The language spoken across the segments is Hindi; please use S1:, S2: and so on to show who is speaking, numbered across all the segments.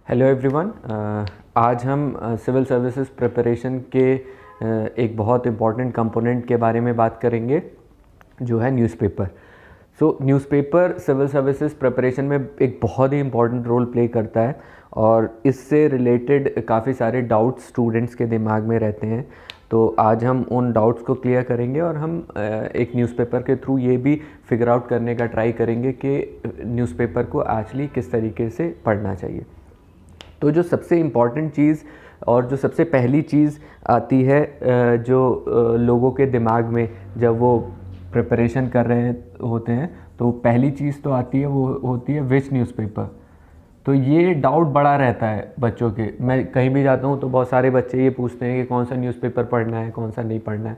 S1: Hello everyone. आज हम सिविल सर्विसेज प्रिपरेशन के एक बहुत इम्पॉर्टेंट कंपोनेंट के बारे में बात करेंगे जो है newspaper. Newspaper civil services preparation में एक बहुत ही इम्पॉर्टेंट रोल प्ले करता है और इससे रिलेटेड काफ़ी सारे डाउट्स स्टूडेंट्स के दिमाग में रहते हैं। तो आज हम उन डाउट्स को क्लियर करेंगे और हम एक न्यूज़पेपर के थ्रू ये भी फिगर आउट करने का ट्राई करेंगे कि न्यूज़पेपर को एक्चुअली किस तरीके से पढ़ना चाहिए। तो जो सबसे इम्पॉर्टेंट चीज़ और जो सबसे पहली चीज़ आती है जो लोगों के दिमाग में जब वो प्रिपरेशन कर रहे होते हैं, तो पहली चीज़ तो आती है, वो होती है विच न्यूज़पेपर। तो ये डाउट बड़ा रहता है बच्चों के। मैं कहीं भी जाता हूँ तो बहुत सारे बच्चे ये पूछते हैं कि कौन सा न्यूज़पेपर पढ़ना है, कौन सा नहीं पढ़ना है।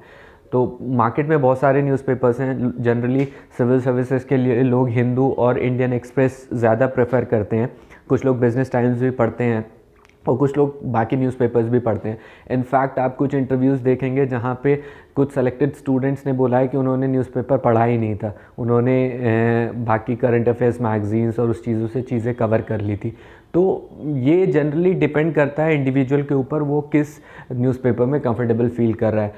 S1: तो मार्केट में बहुत सारे न्यूज़पेपर्स हैं। जनरली सिविल सर्विसेज के लिए लोग हिंदू और इंडियन एक्सप्रेस ज़्यादा प्रेफर करते हैं। कुछ लोग बिजनेस टाइम्स भी पढ़ते हैं और कुछ लोग बाकी न्यूज़पेपर्स भी पढ़ते हैं। इनफैक्ट आप कुछ इंटरव्यूज़ देखेंगे जहाँ पे कुछ सेलेक्टेड स्टूडेंट्स ने बोला है कि उन्होंने न्यूज़पेपर पढ़ा ही नहीं था, उन्होंने बाकी करंट अफेयर्स मैगजीन्स और उस चीज़ों से चीज़ें कवर कर ली थी। तो ये जनरली डिपेंड करता है इंडिविजुअल के ऊपर, वो किस न्यूज़पेपर में कंफर्टेबल फील कर रहा है।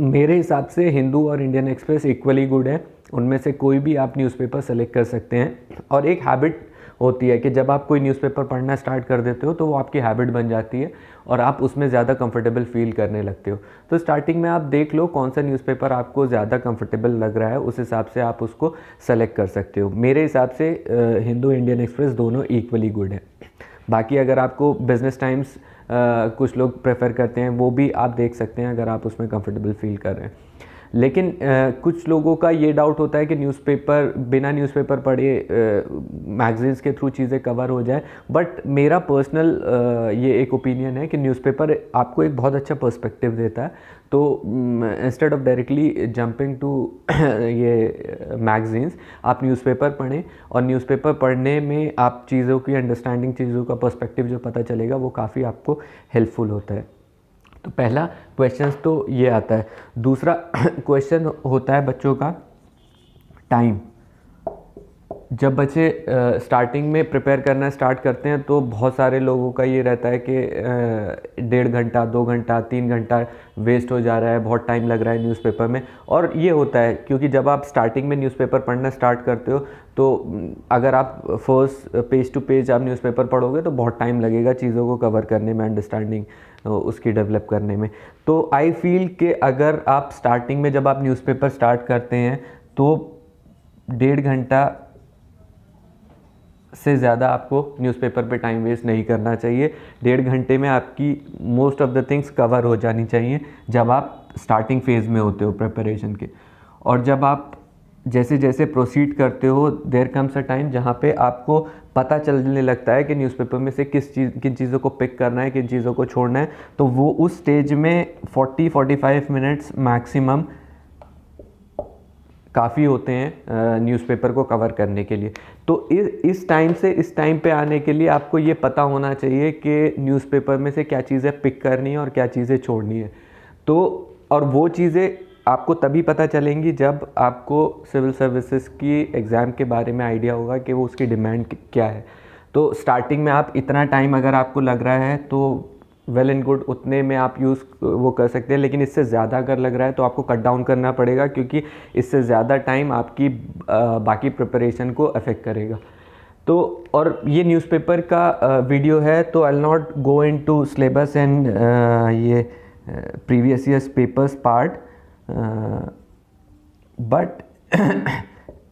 S1: मेरे हिसाब से हिंदू और इंडियन एक्सप्रेस इक्वली गुड है, उनमें से कोई भी आप न्यूज़पेपर सेलेक्ट कर सकते हैं। और एक हैबिट होती है कि जब आप कोई न्यूज़पेपर पढ़ना स्टार्ट कर देते हो तो वो आपकी हैबिट बन जाती है और आप उसमें ज़्यादा कंफर्टेबल फील करने लगते हो। तो स्टार्टिंग में आप देख लो कौन सा न्यूज़पेपर आपको ज़्यादा कंफर्टेबल लग रहा है, उस हिसाब से आप उसको सेलेक्ट कर सकते हो। मेरे हिसाब से हिंदू इंडियन एक्सप्रेस दोनों इक्वली गुड है। बाकी अगर आपको बिजनेस टाइम्स कुछ लोग प्रेफर करते हैं, वो भी आप देख सकते हैं अगर आप उसमें कंफर्टेबल फील कर रहे हैं। लेकिन कुछ लोगों का ये डाउट होता है कि न्यूज़पेपर बिना न्यूज़पेपर पढ़े मैगजीन्स के थ्रू चीज़ें कवर हो जाए। बट मेरा पर्सनल ये एक ओपिनियन है कि न्यूज़पेपर आपको एक बहुत अच्छा पर्सपेक्टिव देता है। तो instead of directly jumping to ये मैगजीन्स, आप न्यूज़पेपर पढ़ें और न्यूज़पेपर पढ़ने में आप चीज़ों की अंडरस्टैंडिंग, चीज़ों का पर्सपेक्टिव जो पता चलेगा वो काफ़ी आपको हेल्पफुल होता है। तो पहला क्वेश्चन तो ये आता है। दूसरा क्वेश्चन होता है बच्चों का टाइम। जब बच्चे स्टार्टिंग में प्रिपेयर करना स्टार्ट करते हैं तो बहुत सारे लोगों का ये रहता है कि 1.5 घंटा, 2 घंटा, 3 घंटा वेस्ट हो जा रहा है, बहुत टाइम लग रहा है न्यूज़पेपर में। और ये होता है क्योंकि जब आप स्टार्टिंग में न्यूज़पेपर पढ़ना स्टार्ट करते हो तो अगर आप फर्स्ट पेज टू पेज आप न्यूज़पेपर पढ़ोगे तो बहुत टाइम लगेगा चीज़ों को कवर करने में, अंडरस्टैंडिंग उसकी डेवलप करने में। तो आई फील कि अगर आप स्टार्टिंग में जब आप न्यूज़पेपर स्टार्ट करते हैं तो 1.5 घंटा से ज़्यादा आपको न्यूज़पेपर पे टाइम वेस्ट नहीं करना चाहिए। 1.5 घंटे में आपकी most of the things cover हो जानी चाहिए जब आप स्टार्टिंग फेज़ में होते हो प्रिपरेशन के। और जब आप जैसे जैसे प्रोसीड करते हो, देयर कम्स अ टाइम जहाँ पे आपको पता चलने लगता है कि न्यूज़पेपर में से किन चीज़ों को पिक करना है, किन चीज़ों को छोड़ना है। तो वो उस स्टेज में 40-45 मिनट्स मैक्सिमम काफ़ी होते हैं न्यूज़पेपर को कवर करने के लिए। तो इस टाइम से इस टाइम पे आने के लिए आपको ये पता होना चाहिए कि न्यूज़पेपर में से क्या चीज़ें पिक करनी है और क्या चीज़ें छोड़नी है। तो और वो चीज़ें आपको तभी पता चलेंगी जब आपको सिविल सर्विसेज की एग्ज़ाम के बारे में आइडिया होगा कि वो उसकी डिमांड क्या है। तो स्टार्टिंग में आप इतना टाइम अगर आपको लग रहा है तो वेल एंड गुड, उतने में आप यूज़ वो कर सकते हैं। लेकिन इससे ज़्यादा अगर लग रहा है तो आपको कट डाउन करना पड़ेगा, क्योंकि इससे ज़्यादा टाइम आपकी बाकी प्रिपरेशन को अफेक्ट करेगा। तो और ये न्यूज़पेपर का वीडियो है, तो I will not go into syllabus and ये previous years papers part, but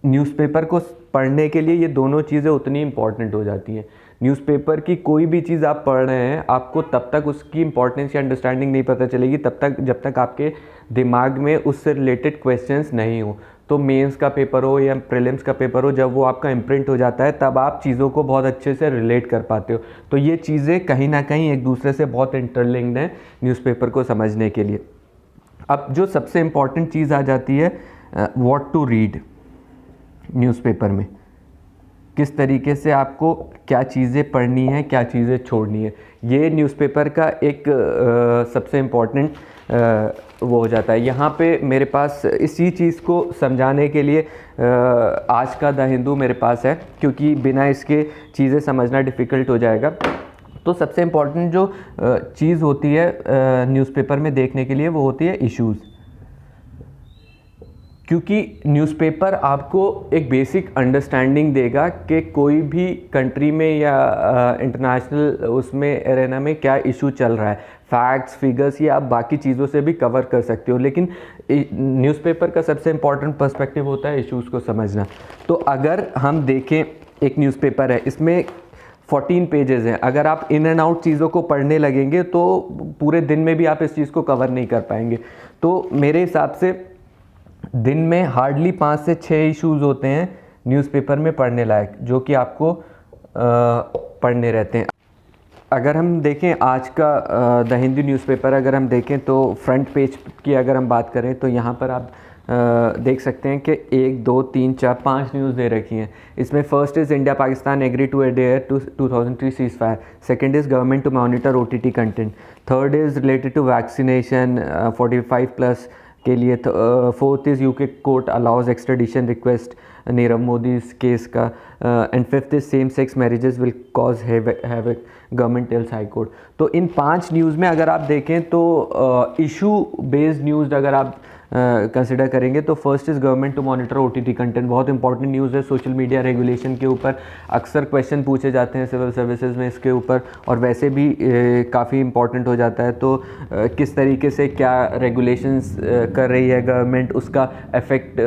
S1: newspaper को पढ़ने के लिए ये दोनों चीज़ें उतनी इम्पॉर्टेंट हो जाती हैं। न्यूज़पेपर की कोई भी चीज़ आप पढ़ रहे हैं, आपको तब तक उसकी इंपॉर्टेंस या अंडरस्टैंडिंग नहीं पता चलेगी तब तक जब तक आपके दिमाग में उससे रिलेटेड क्वेश्चंस नहीं हो। तो मेंस का पेपर हो या प्रीलिम्स का पेपर हो, जब वो आपका इम्प्रिंट हो जाता है तब आप चीज़ों को बहुत अच्छे से रिलेट कर पाते हो। तो ये चीज़ें कहीं ना कहीं एक दूसरे से बहुत इंटरलिंक्ड हैं न्यूज़पेपर को समझने के लिए। अब जो सबसे इम्पॉर्टेंट चीज़ आ जाती है, व्हाट टू रीड न्यूज़पेपर में। किस तरीके से आपको क्या चीज़ें पढ़नी है, क्या चीज़ें छोड़नी है, ये न्यूज़पेपर का एक सबसे इम्पॉर्टेंट वो हो जाता है। यहाँ पे मेरे पास इसी चीज़ को समझाने के लिए आज का द हिंदू मेरे पास है, क्योंकि बिना इसके चीज़ें समझना डिफ़िकल्ट हो जाएगा। तो सबसे इम्पॉर्टेंट जो चीज़ होती है न्यूज़पेपर में देखने के लिए वो होती है इश्यूज़, क्योंकि न्यूज़पेपर आपको एक बेसिक अंडरस्टैंडिंग देगा कि कोई भी कंट्री में या इंटरनेशनल उसमें एरेना में क्या इशू चल रहा है। फैक्ट्स, फिगर्स ये आप बाकी चीज़ों से भी कवर कर सकते हो, लेकिन न्यूज़पेपर का सबसे इम्पॉर्टेंट पर्सपेक्टिव होता है इश्यूज़ को समझना। तो अगर हम देखें, एक न्यूज़पेपर है, इसमें 14 पेजेस हैं। अगर आप इन एंड आउट चीज़ों को पढ़ने लगेंगे तो पूरे दिन में भी आप इस चीज़ को कवर नहीं कर पाएंगे। तो मेरे हिसाब से दिन में हार्डली 5 से 6 इश्यूज़ होते हैं न्यूज़पेपर में पढ़ने लायक, जो कि आपको पढ़ने रहते हैं। अगर हम देखें आज का द हिंदू न्यूज़पेपर, अगर हम देखें तो फ्रंट पेज की अगर हम बात करें तो यहाँ पर आप देख सकते हैं कि 1 2 3 4 5 न्यूज़ दे रखी हैं। इसमें first is India Pakistan agree to adhere to 2003 seize fire, second is government to monitor OTT content, third is related to vaccination 45+ के लिए, fourth is UK court allows extradition request Nirav Modi case का, and fifth is same sex marriages will cause havoc, government tells high court. तो इन 5 न्यूज़ में अगर आप देखें तो इशू बेस्ड न्यूज़ अगर आप कंसिडर करेंगे तो first is government to monitor OTT content, बहुत इंपॉर्टेंट न्यूज़ है। सोशल मीडिया रेगुलेशन के ऊपर अक्सर क्वेश्चन पूछे जाते हैं सिविल सर्विसेज में इसके ऊपर, और वैसे भी काफ़ी इंपॉर्टेंट हो जाता है। तो किस तरीके से क्या रेगुलेशंस कर रही है गवर्नमेंट, उसका इफ़ेक्ट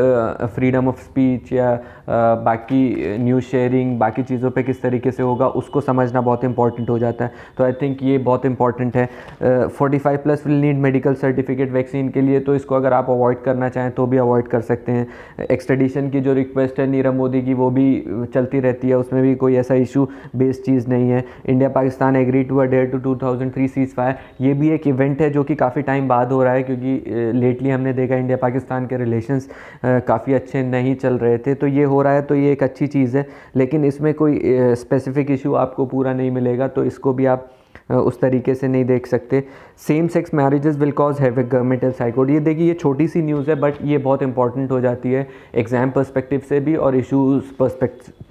S1: फ्रीडम ऑफ स्पीच या बाकी न्यूज़ शेयरिंग बाकी चीज़ों पे किस तरीके से होगा, उसको समझना बहुत इंपॉर्टेंट हो जाता है। तो आई थिंक ये बहुत इंपॉर्टेंट है। 45+ will need medical certificate vaccine के लिए, तो इसको अगर आप अवॉइड करना चाहें तो भी अवॉइड कर सकते हैं। एक्सट्रेडिशन की जो रिक्वेस्ट है नीरव मोदी की वो भी चलती रहती है, उसमें भी कोई ऐसा इशू बेस्ड चीज़ नहीं है। India Pakistan agree to adhere to 2003 cease fire, ये भी एक इवेंट है जो कि काफ़ी टाइम बाद हो रहा है, क्योंकि लेटली हमने देखा इंडिया पाकिस्तान के रिलेशंस काफ़ी अच्छे नहीं चल रहे थे। तो ये हो रहा है, तो ये एक अच्छी चीज़ है, लेकिन इसमें कोई स्पेसिफिक इशू आपको पूरा नहीं मिलेगा, तो इसको भी आप उस तरीके से नहीं देख सकते। Same sex marriages will cause havoc, government tells high court, ये देखिए ये छोटी सी न्यूज़ है बट ये बहुत इंपॉर्टेंट हो जाती है एग्ज़ाम पर्सपेक्टिव से भी और इश्यूज़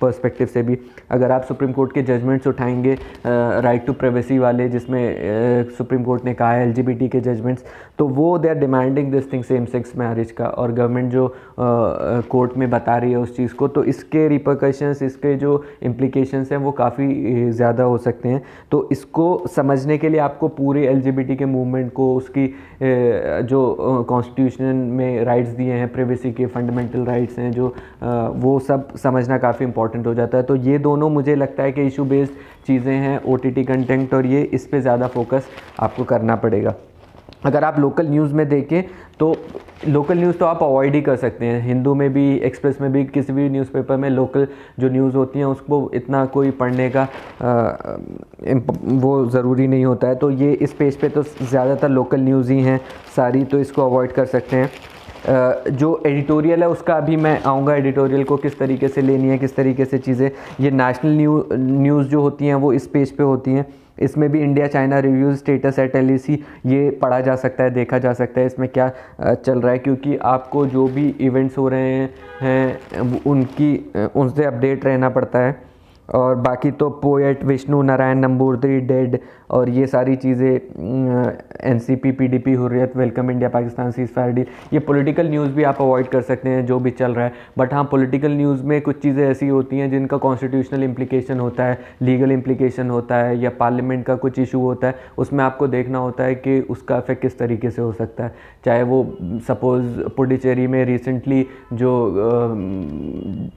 S1: पर्सपेक्टिव से भी। अगर आप सुप्रीम कोर्ट के जजमेंट्स उठाएंगे राइट टू प्राइवेसी वाले, जिसमें सुप्रीम कोर्ट ने कहा है LGBT के जजमेंट्स, तो वो they are demanding this thing same sex marriage का, और गवर्नमेंट जो कोर्ट में बता रही है उस चीज़ को, तो इसके रिपरकशंस, इसके जो इम्प्लीकेशंस हैं वो काफ़ी ज़्यादा हो सकते हैं। तो इसको समझने के लिए आपको पूरे LGBT के मूवमेंट को, उसकी जो कॉन्स्टिट्यूशन में राइट्स दिए हैं, प्राइवेसी के फंडामेंटल राइट्स हैं जो, वो सब समझना काफ़ी इंपॉर्टेंट हो जाता है। तो ये दोनों मुझे लगता है कि इशू बेस्ड चीज़ें हैं, OTT कंटेंट, और ये इस पे ज़्यादा फोकस आपको करना पड़ेगा। अगर आप लोकल न्यूज़ में देखें तो लोकल न्यूज़ तो आप अवॉइड ही कर सकते हैं। हिंदू में भी, एक्सप्रेस में भी, किसी भी न्यूज़पेपर में लोकल जो न्यूज़ होती हैं उसको इतना कोई पढ़ने का वो ज़रूरी नहीं होता है। तो ये इस पेज पे तो ज़्यादातर लोकल न्यूज़ ही हैं सारी, तो इसको अवॉइड कर सकते हैं। जो एडिटोरियल है उसका अभी मैं आऊँगा, एडिटोरियल को किस तरीके से लेनी है, किस तरीके से चीज़ें, ये नेशनल न्यूज़ जो होती हैं वो इस पेज पे होती हैं। इसमें भी India China reviews status at LAC ये पढ़ा जा सकता है, देखा जा सकता है इसमें क्या चल रहा है, क्योंकि आपको जो भी इवेंट्स हो रहे हैं उनसे अपडेट रहना पड़ता है। और बाकी तो पोएट विष्णु नारायण नंबूदरी डेड, और ये सारी चीज़ें NCP PDP Hurriyat welcome India Pakistan cease fire deal, ये पॉलिटिकल न्यूज़ भी आप अवॉइड कर सकते हैं जो भी चल रहा है। बट हाँ, पॉलिटिकल न्यूज़ में कुछ चीज़ें ऐसी होती हैं जिनका कॉन्स्टिट्यूशनल इम्प्लीकेशन होता है, लीगल इम्प्लीकेशन होता है, या पार्लियामेंट का कुछ इशू होता है, उसमें आपको देखना होता है कि उसका इफेक्ट किस तरीके से हो सकता है। चाहे वो सपोज़ पुडुचेरी में रिसेंटली जो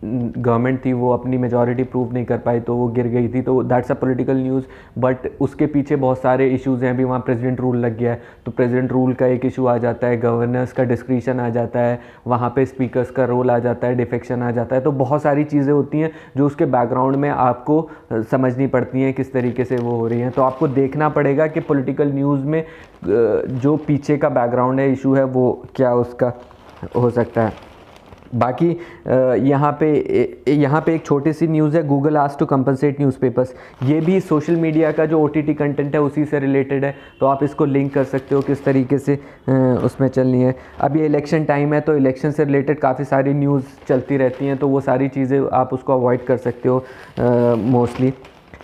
S1: गवर्नमेंट थी वो अपनी मेजॉरिटी प्रूव नहीं कर पाई तो वो गिर गई थी, तो that's a political news, but उसके पीछे बहुत सारे इश्यूज़ हैं। अभी वहाँ प्रेसिडेंट रूल लग गया है, तो प्रेसिडेंट रूल का एक इशू आ जाता है, गवर्नर्स का डिस्क्रिशन आ जाता है, वहाँ पे स्पीकर्स का रोल आ जाता है, डिफेक्शन आ जाता है। तो बहुत सारी चीज़ें होती हैं जो उसके बैकग्राउंड में आपको समझनी पड़ती हैं किस तरीके से वो हो रही हैं। तो आपको देखना पड़ेगा कि पॉलिटिकल न्यूज़ में जो पीछे का बैकग्राउंड है, इशू है, वो क्या उसका हो सकता है। बाकी यहाँ पे एक छोटी सी न्यूज़ है, Google asked to compensate newspapers. ये भी सोशल मीडिया का जो OTT कंटेंट है उसी से रिलेटेड है, तो आप इसको लिंक कर सकते हो किस तरीके से उसमें चलनी है। अब ये इलेक्शन टाइम है, तो इलेक्शन से रिलेटेड काफ़ी सारी न्यूज़ चलती रहती हैं, तो वो सारी चीज़ें आप उसको अवॉइड कर सकते हो मोस्टली।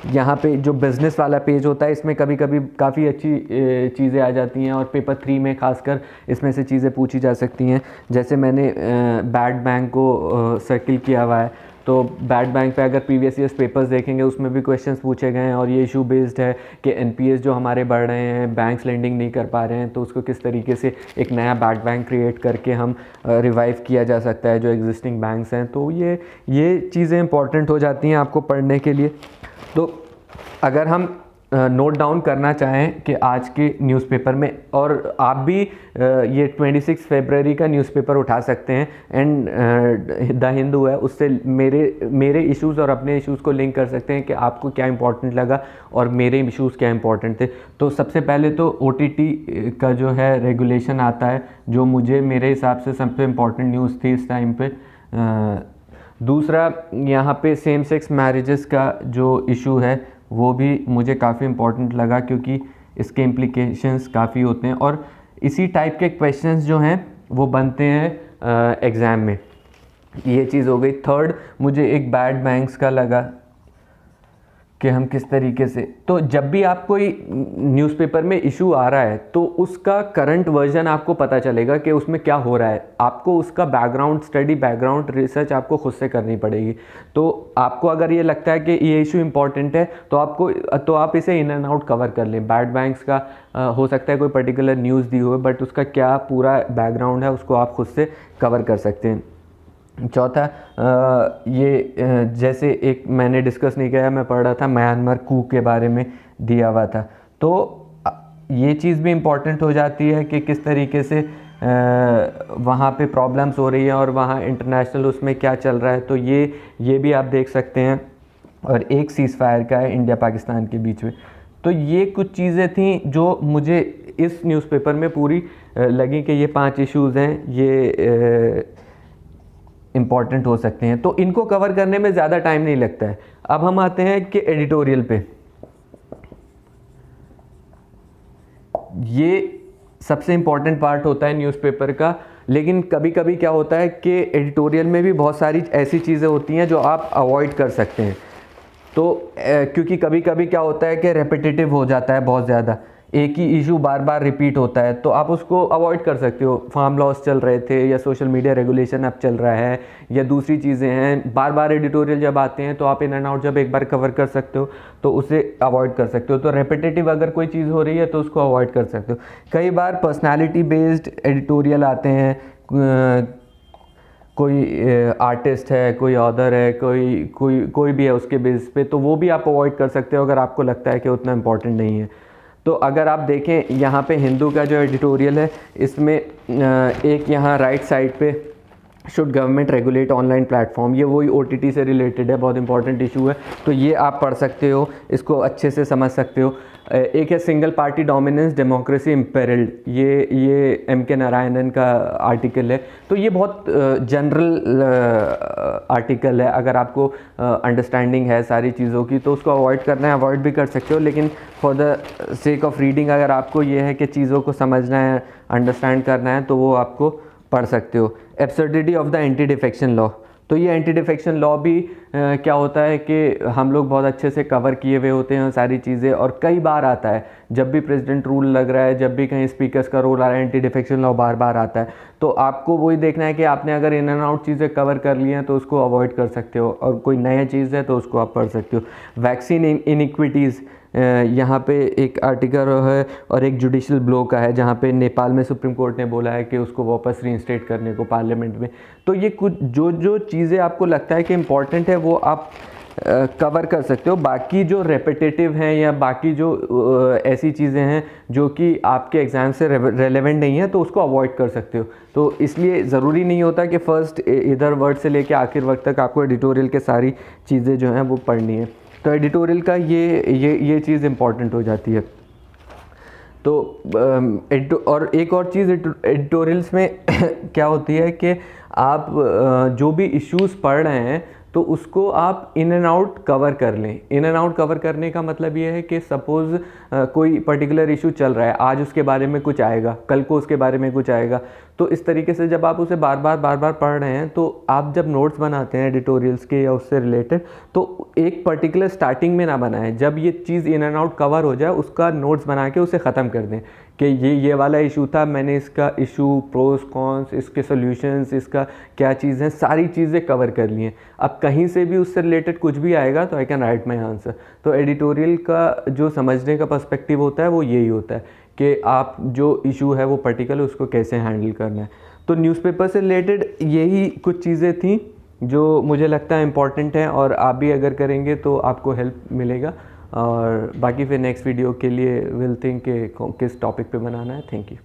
S1: यहाँ पे जो बिज़नेस वाला पेज होता है, इसमें कभी कभी काफ़ी अच्छी चीज़ें आ जाती हैं, और पेपर 3 में खासकर इसमें से चीज़ें पूछी जा सकती हैं। जैसे मैंने बैड बैंक को सर्किल किया हुआ है, तो बैड बैंक पे अगर प्रीवियस ईयर्स पेपर्स देखेंगे उसमें भी क्वेश्चंस पूछे गए हैं, और ये इशू बेस्ड है कि NPS जो हमारे बढ़ रहे हैं, बैंक्स लेंडिंग नहीं कर पा रहे हैं, तो उसको किस तरीके से एक नया बैड बैंक क्रिएट करके हम रिवाइव किया जा सकता है जो एग्जिस्टिंग बैंक्स हैं। तो ये चीज़ें इंपॉर्टेंट हो जाती हैं आपको पढ़ने के लिए। तो अगर हम नोट डाउन करना चाहें कि आज के न्यूज़पेपर में, और आप भी ये 26 फरवरी का न्यूज़पेपर उठा सकते हैं, एंड द हिंदू है, उससे मेरे इश्यूज़ और अपने इश्यूज़ को लिंक कर सकते हैं कि आपको क्या इंपॉर्टेंट लगा और मेरे इश्यूज़ क्या इंपॉर्टेंट थे। तो सबसे पहले तो OTT का जो है रेगुलेशन आता है, जो मेरे हिसाब से सबसे इम्पॉर्टेंट न्यूज़ थी इस टाइम पे। दूसरा, यहाँ पे सेम सेक्स मैरिजेस का जो इशू है वो भी मुझे काफ़ी इम्पोर्टेंट लगा, क्योंकि इसके इम्प्लीकेशंस काफ़ी होते हैं, और इसी टाइप के क्वेश्चंस जो हैं वो बनते हैं एग्ज़ाम में। ये चीज़ हो गई। थर्ड, मुझे एक बैड बैंक्स का लगा कि हम किस तरीके से, तो जब भी आप कोई न्यूज़पेपर में इशू आ रहा है तो उसका करंट वर्जन आपको पता चलेगा कि उसमें क्या हो रहा है। आपको उसका बैकग्राउंड स्टडी, बैकग्राउंड रिसर्च आपको खुद से करनी पड़ेगी। तो आपको अगर ये लगता है कि ये इशू इंपॉर्टेंट है तो आप इसे इन एंड आउट कवर कर लें। बैड बैंक्स का हो सकता है कोई पर्टिकुलर न्यूज़ दी हो, बट उसका क्या पूरा बैकग्राउंड है उसको आप खुद से कवर कर सकते हैं। चौथा, जैसे एक मैंने डिस्कस नहीं किया, मैं पढ़ रहा था म्यांमार कू के बारे में दिया हुआ था, तो ये चीज़ भी इम्पॉर्टेंट हो जाती है कि किस तरीके से वहाँ पे प्रॉब्लम्स हो रही हैं और वहाँ इंटरनेशनल उसमें क्या चल रहा है, तो ये भी आप देख सकते हैं। और एक सीज़ फायर का है इंडिया पाकिस्तान के बीच में। तो ये कुछ चीज़ें थी जो मुझे इस न्यूज़पेपर में पूरी लगी कि ये 5 इश्यूज़ हैं, ये इम्पॉर्टेंट हो सकते हैं, तो इनको कवर करने में ज़्यादा टाइम नहीं लगता है। अब हम आते हैं कि एडिटोरियल पे। ये सबसे इम्पॉर्टेंट पार्ट होता है न्यूज़पेपर का, लेकिन कभी कभी क्या होता है कि एडिटोरियल में भी बहुत सारी ऐसी चीज़ें होती हैं जो आप अवॉइड कर सकते हैं। तो क्योंकि कभी कभी क्या होता है कि रेपिटेटिव हो जाता है, बहुत ज़्यादा एक ही इशू बार बार रिपीट होता है, तो आप उसको अवॉइड कर सकते हो। फार्म लॉस चल रहे थे, या सोशल मीडिया रेगुलेशन अब चल रहा है, या दूसरी चीज़ें हैं, बार बार एडिटोरियल जब आते हैं तो आप इन एंड आउट जब एक बार कवर कर सकते हो तो उसे अवॉइड कर सकते हो। तो रेपिटेटिव अगर कोई चीज़ हो रही है तो उसको अवॉइड कर सकते हो। कई बार पर्सनैलिटी बेस्ड एडिटोरियल आते हैं, कोई आर्टिस्ट है, कोई ऑथर है, कोई भी है उसके बेस पे, तो वो भी आप अवॉइड कर सकते हो अगर आपको लगता है कि उतना इम्पोर्टेंट नहीं है। तो अगर आप देखें यहाँ पे हिंदू का जो एडिटोरियल है, इसमें एक यहाँ राइट साइड पे should government regulate online platform, ये वही OTT से रिलेटेड है, बहुत इंपॉर्टेंट इशू है, तो ये आप पढ़ सकते हो, इसको अच्छे से समझ सकते हो। एक है सिंगल पार्टी डोमिनेंस डेमोक्रेसी इम्पेरिल्ड, ये MK नारायणन का आर्टिकल है। तो ये बहुत जनरल आर्टिकल है, अगर आपको अंडरस्टैंडिंग है सारी चीज़ों की तो उसको अवॉइड करना है, अवॉइड भी कर सकते हो, लेकिन for the sake of reading अगर आपको ये है कि चीज़ों को समझना है, अंडरस्टैंड करना है, तो वो आपको पढ़ सकते हो। Absurdity of the anti defection law, तो ये एंटी डिफेक्शन लॉ भी क्या होता है कि हम लोग बहुत अच्छे से कवर किए हुए होते हैं सारी चीज़ें, और कई बार आता है जब भी प्रेसिडेंट रूल लग रहा है, जब भी कहीं स्पीकर्स का रोल आ रहा है, एंटी डिफेक्शन लॉ बार बार आता है। तो आपको वही देखना है कि आपने अगर इन एंड आउट चीज़ें कवर कर ली हैं तो उसको अवॉइड कर सकते हो, और कोई नया चीज़ है तो उसको आप पढ़ सकते हो। वैक्सीन इनइक्विटीज़, यहाँ पे एक आर्टिकल है, और एक जुडिशल ब्लो का है जहाँ पे नेपाल में सुप्रीम कोर्ट ने बोला है कि उसको वापस रीइंस्टेट करने को पार्लियामेंट में। तो ये कुछ जो चीज़ें आपको लगता है कि इम्पॉर्टेंट है वो आप कवर कर सकते हो। बाकी जो रेपिटेटिव हैं या बाकी जो ऐसी चीज़ें हैं जो कि आपके एग्ज़ाम से रेलेवेंट नहीं है तो उसको अवॉइड कर सकते हो। तो इसलिए ज़रूरी नहीं होता कि फ़र्स्ट इधर वर्ड से लेके आखिर वक्त तक आपको एडिटोरियल के सारी चीज़ें जो हैं वो पढ़नी है। तो एडिटोरियल का ये चीज़ इम्पॉर्टेंट हो जाती है। और एक और चीज़ एडिटोरियल्स में क्या होती है कि आप जो भी इश्यूज़ पढ़ रहे हैं तो उसको आप इन एंड आउट कवर कर लें। इन एंड आउट कवर करने का मतलब ये है कि सपोज़ कोई पर्टिकुलर इशू चल रहा है, आज उसके बारे में कुछ आएगा, कल को उसके बारे में कुछ आएगा, तो इस तरीके से जब आप उसे बार बार पढ़ रहे हैं तो आप जब नोट्स बनाते हैं एडिटोरियल्स के या उससे रिलेटेड, तो एक पर्टिकुलर स्टार्टिंग में ना बनाएं, जब ये चीज़ इन एंड आउट कवर हो जाए उसका नोट्स बना के उसे ख़त्म कर दें कि ये वाला इशू था, मैंने इसका इशू, प्रोस कॉन्स, इसके सॉल्यूशंस, इसका क्या चीज़ है, सारी चीज़ें कवर कर ली हैं। अब कहीं से भी उससे रिलेटेड कुछ भी आएगा तो I can write my answer. तो एडिटोरियल का जो समझने का पर्सपेक्टिव होता है वो यही होता है कि आप जो इशू है वो पर्टिकुलर उसको कैसे हैंडल करना है। तो न्यूज़पेपर से रिलेटेड यही कुछ चीज़ें थी जो मुझे लगता है इम्पॉर्टेंट है, और आप भी अगर करेंगे तो आपको हेल्प मिलेगा। और बाकी फिर नेक्स्ट वीडियो के लिए विल थिंक किस टॉपिक पे बनाना है। Thank you.